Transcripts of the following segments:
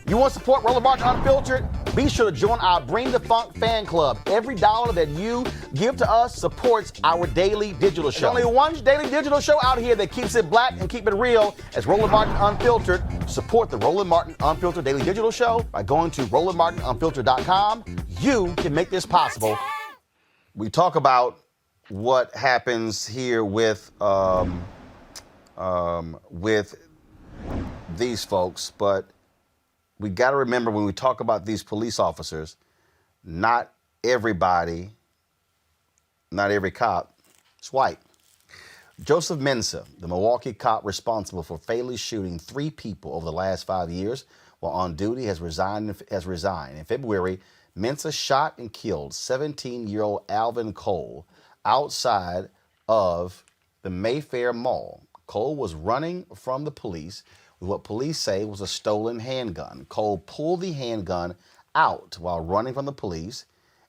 You want to support Roland Martin Unfiltered? Be sure to join our Bring the Funk fan club. Every dollar that you give to us supports our daily digital show. There's only one daily digital show out here that keeps it black and keep it real as Roland Martin Unfiltered. Support the Roland Martin Unfiltered daily digital show by going to RolandMartinUnfiltered.com. You can make this possible. We talk about what happens here with these folks, but we got to remember when we talk about these police officers, not everybody, not every cop is white. Joseph Mensah, the Milwaukee cop responsible for fatally shooting 3 people over the last 5 years while on duty, has resigned. In February, Mensah shot and killed 17-year-old Alvin Cole outside of the Mayfair Mall. Cole was running from the police with what police say was a stolen handgun. Cole pulled the handgun out while running from the police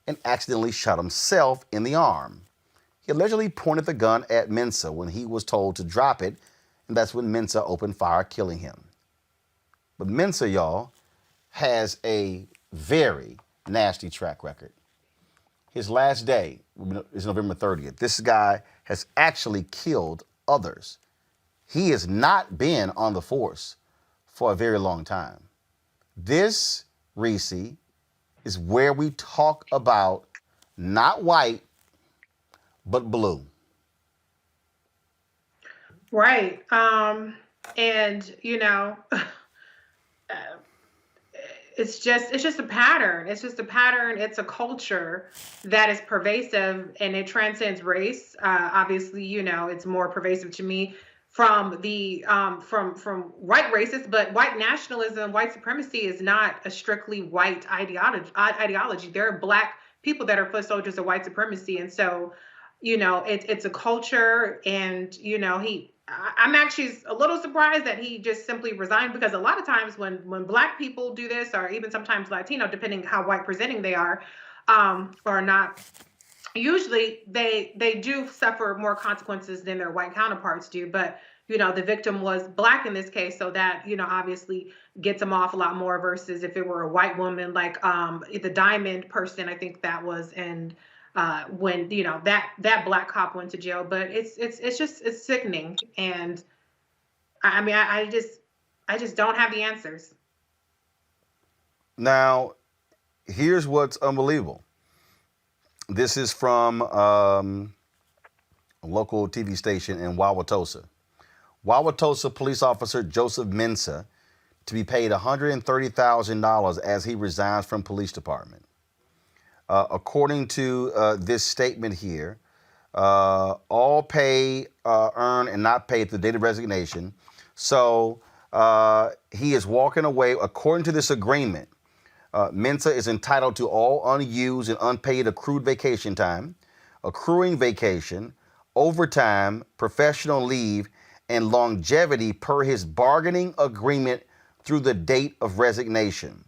and accidentally shot himself in the arm. He allegedly pointed the gun at Mensah when he was told to drop it, and that's when Mensah opened fire, killing him. But Mensah, y'all, has a very nasty track record. His last day is November 30th. This guy has actually killed others. He has not been on the force for a very long time. This, Reese, is where we talk about not white, but blue. Right. And, you know, it's just a pattern. It's just a pattern. It's a culture that is pervasive and it transcends race. Obviously, you know, it's more pervasive to me from the from white racists, but white nationalism, white supremacy is not a strictly white ideology. There are black people that are foot soldiers of white supremacy, and so, you know, it's a culture. And you know, I'm actually a little surprised that he just simply resigned, because a lot of times when black people do this, or even sometimes Latino, depending how white presenting they are, or not, usually they do suffer more consequences than their white counterparts do. But, you know, the victim was black in this case, so that, you know, obviously gets them off a lot more versus if it were a white woman, like the Diamond person, I think that was, and when, you know, that black cop went to jail. But it's sickening. And I mean, I just don't have the answers. Now, here's what's unbelievable. This is from a local TV station in Wauwatosa. Wauwatosa police officer Joseph Mensah to be paid $130,000 as he resigns from police department. According to this statement here, all pay earned and not paid to the date of resignation. So he is walking away. According to this agreement, Mensah is entitled to all unused and unpaid accrued vacation time, accruing vacation, overtime, professional leave, and longevity per his bargaining agreement through the date of resignation.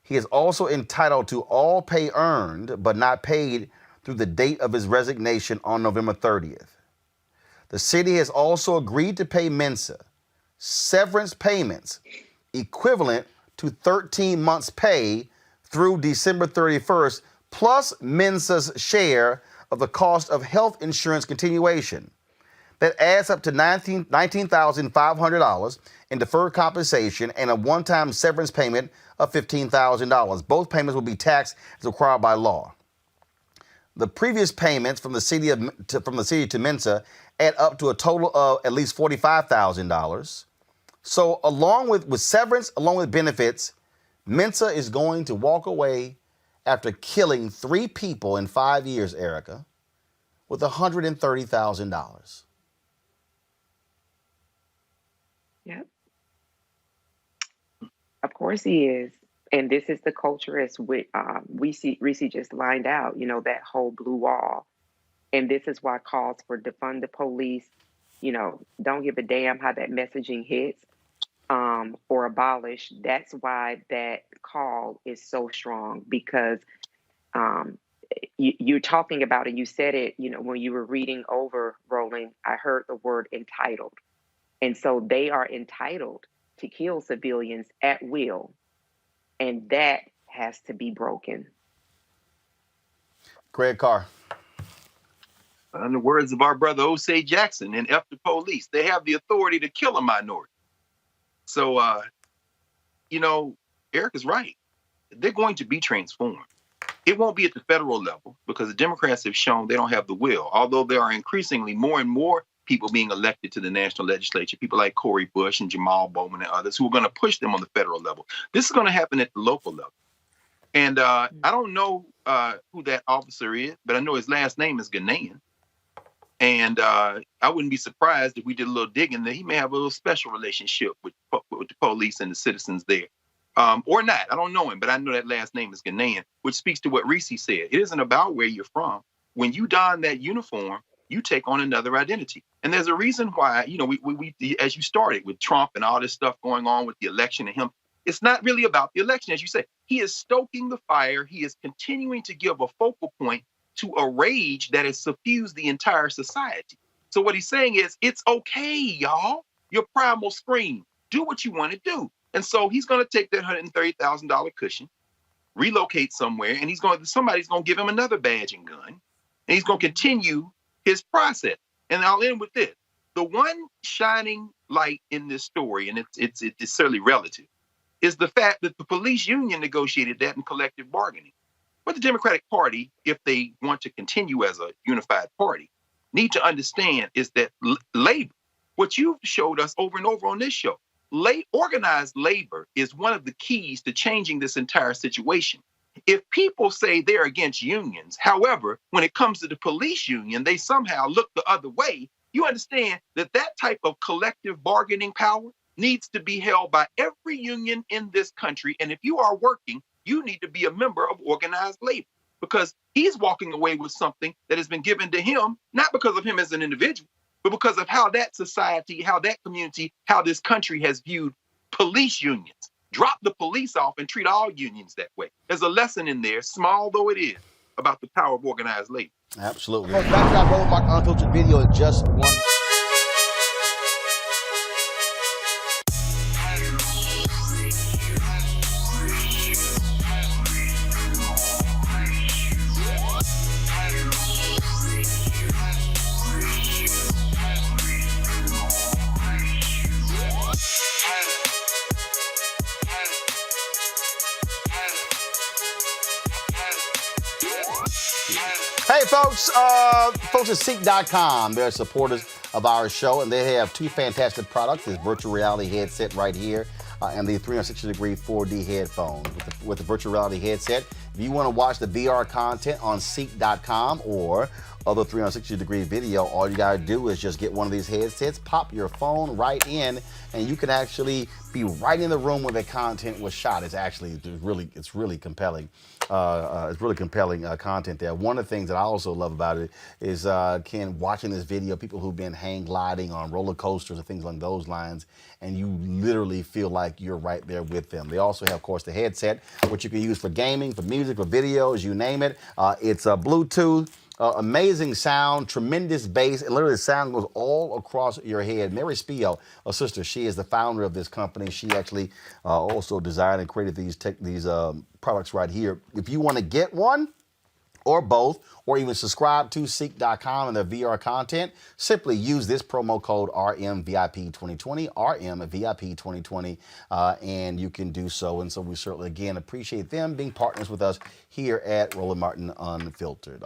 He is also entitled to all pay earned but not paid through the date of his resignation on November 30th. The city has also agreed to pay Mensah severance payments equivalent to 13 months' pay through December 31st, plus Mensah's share of the cost of health insurance continuation. That adds up to $19,500 in deferred compensation and a one-time severance payment of $15,000. Both payments will be taxed as required by law. The previous payments from the city to Mensah add up to a total of at least $45,000. So along with severance, along with benefits, Mensah is going to walk away after killing 3 people in 5 years, Erica, with $130,000. Yep. Of course he is. And this is the culture as Reese just lined out, you know, that whole blue wall. And this is why calls for defund the police, you know, don't give a damn how that messaging hits, or abolish. That's why that call is so strong, because you're talking about, and you said it, you know, when you were reading over, Roland, I heard the word entitled. And so they are entitled to kill civilians at will. And that has to be broken. Greg Carr. In the words of our brother Osei Jackson in F the Police, they have the authority to kill a minority. So, Eric is right. They're going to be transformed. It won't be at the federal level because the Democrats have shown they don't have the will, although there are increasingly more and more people being elected to the national legislature, people like Cori Bush and Jamal Bowman and others who are going to push them on the federal level. This is going to happen at the local level. And I don't know who that officer is, but I know his last name is Ghanaian. And I wouldn't be surprised if we did a little digging that he may have a little special relationship with the police and the citizens there. Or not. I don't know him, but I know that last name is Ghanaian, which speaks to what Reese said. It isn't about where you're from. When you don that uniform, you take on another identity. And there's a reason why, we as you started with Trump and all this stuff going on with the election and him, it's not really about the election. As you say, he is stoking the fire. He is continuing to give a focal point to a rage that has suffused the entire society. So what he's saying is, it's okay, y'all. Your primal scream. Do what you want to do. And so he's going to take that $130,000 cushion, relocate somewhere, and somebody's going to give him another badge and gun, and he's going to continue his process. And I'll end with this. The one shining light in this story, and it's certainly relative, is the fact that the police union negotiated that in collective bargaining. But the Democratic Party, if they want to continue as a unified party, need to understand is that labor, what you've showed us over and over on this show, organized labor is one of the keys to changing this entire situation. If people say they're against unions, however, when it comes to the police union, they somehow look the other way, you understand that that type of collective bargaining power needs to be held by every union in this country. And if you are working, you need to be a member of organized labor, because he's walking away with something that has been given to him, not because of him as an individual, but because of how that society, how that community, how this country has viewed police unions. Drop the police off and treat all unions that way. There's a lesson in there, small though it is, about the power of organized labor. Absolutely. Back to that Roland Martin Unfiltered video in just one. Hey, folks at Seek.com, they're supporters of our show, and they have two fantastic products, this virtual reality headset right here and the 360-degree 4D headphones. With the virtual reality headset, if you want to watch the VR content on Seek.com or other 360-degree video, all you got to do is just get one of these headsets, pop your phone right in, and you can actually be right in the room where the content was shot. It's really compelling. It's really compelling content there. One of the things that I also love about it is, Ken, watching this video, people who've been hang gliding on roller coasters and things along those lines, and you literally feel like you're right there with them. They also have, of course, the headset, which you can use for gaming, for music, for videos, you name it. It's Bluetooth. Amazing sound, tremendous bass, and literally the sound goes all across your head. Mary Spio, a sister, she is the founder of this company. She actually also designed and created these products right here. If you want to get one or both, or even subscribe to Seek.com and their VR content, simply use this promo code RMVIP2020, RMVIP2020, and you can do so. And so we certainly, again, appreciate them being partners with us here at Roland Martin Unfiltered.